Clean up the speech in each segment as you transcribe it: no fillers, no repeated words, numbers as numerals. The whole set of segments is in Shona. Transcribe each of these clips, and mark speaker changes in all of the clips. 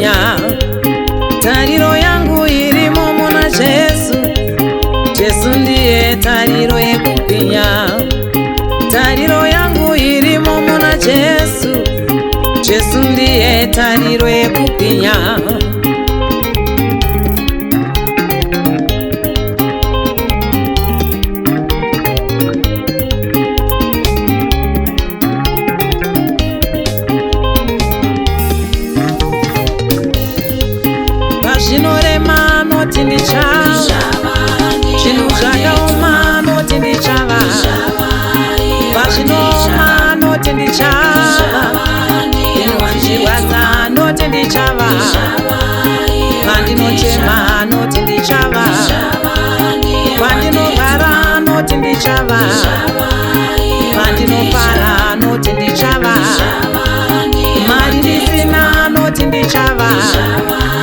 Speaker 1: kupwinya. Tariro yangu irimo muna Jesu, Jesu ndiye tariro yekupwinya. Tariro yangu irimo muna Jesu, Jesu ndiye tariro yekupwinya. Zvinorema noti ndichava, zvinhu zvakaoma noti ndichava, pazvinoma noti ndichava, zvinhu zvichirwadza noti ndichava, pandinochema noti ndichava, pandinorwara noti ndichava, pandinofara noti ndichava, mari ndisina noti ndichava.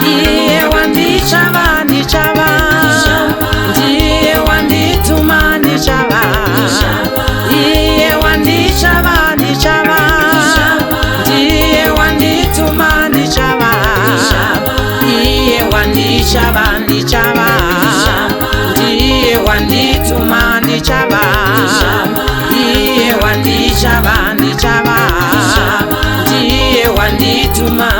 Speaker 1: Iye wandichava, ndichava, ndiye wandituma ndichava. Iye wandichava, ndichava, ndiye wandituma ndichava. Iye wandichava, ndichava, ndiye wandituma ndichava. Iye wandichava, ndichava, ndiye wandituma.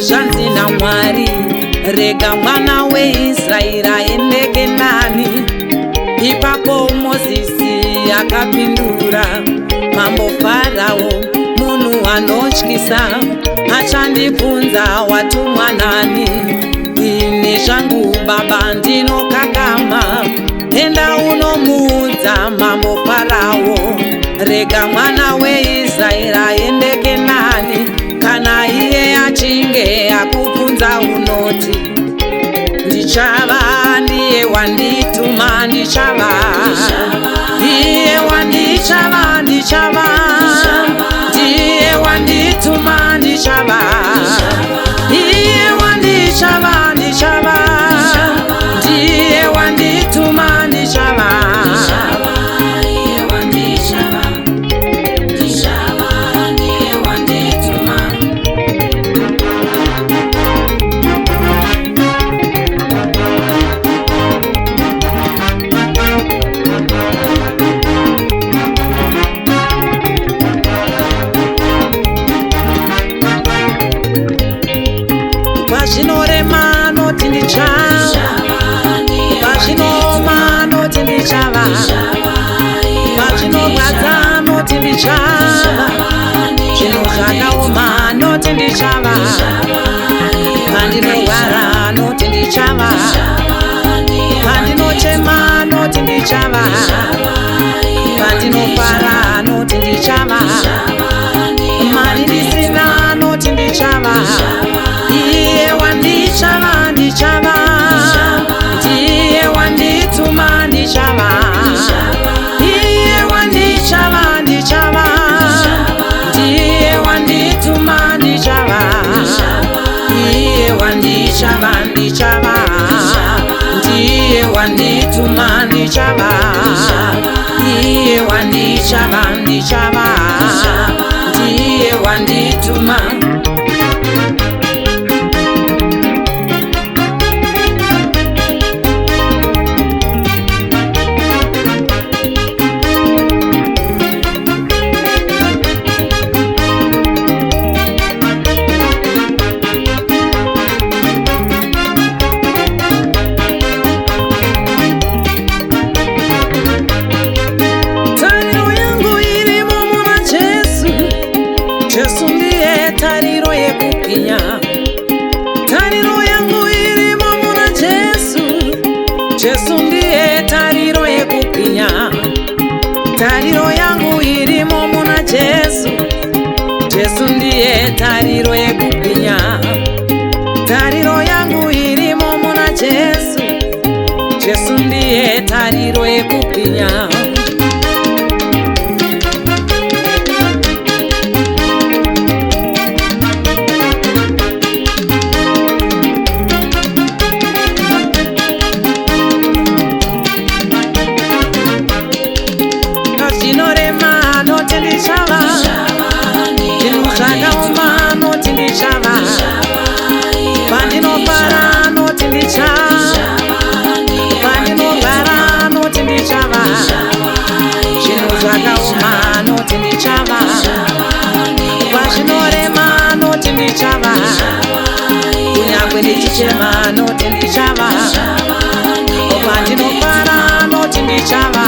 Speaker 1: Zvanzi naMwari, rega mwana weIsraeri aendeke nani. Ipapo Mozisi akapindura, mambo Farao, munhu anotyisa, achandibvunza watumwa nani? Ini zvangu baba ndinokakama, enda unomuudza mambo Farao, rega mwana weIsraeri aendeke nani. Kana iye achinge akubvunza unoti, ndichava, ndiye wandituma ndichava. Iye wandichava, ndichava, ndiye wandituma ndichava. Iye wandichava, ndichava, ndiye wandituma ndichava. Pazvinorema noti ndichava, pazvinoma noti ndichava, pazvinorwadza noti ndichava, zvinhu zvakaoma noti ndichava, pandinorwara noti ndichava, pandinochema noti ndichava, pandinofara noti ndichava, mari ndisina noti ndichava. Iye wandichava, ndichava, ndiye wandituma ndichava. Iye wandichava, ndichava, ndiye wandituma ndichava. Iye wandichava, ndichava, ndiye wandituma ndichava. Iye wandichava, ndichava, ndiye wandituma. Tariro yangu irimo muna Jesu, Jesu ndiye tariro. Jesu ndiye tariro yekubwinya. Tariro yangu irimo muna Jesu. Jesu ndiye tariro yekubwinya. Zvinorema noti ndichava, zvinhu zvakaoma noti ndichava, pandinofara noti ndichava, pandinogara noti ndichava, zvinhu zvakaoma noti ndichava, pazvinorema noti ndichava, kunyangwe ndichichema noti ndichava, pandinofara noti ndichava,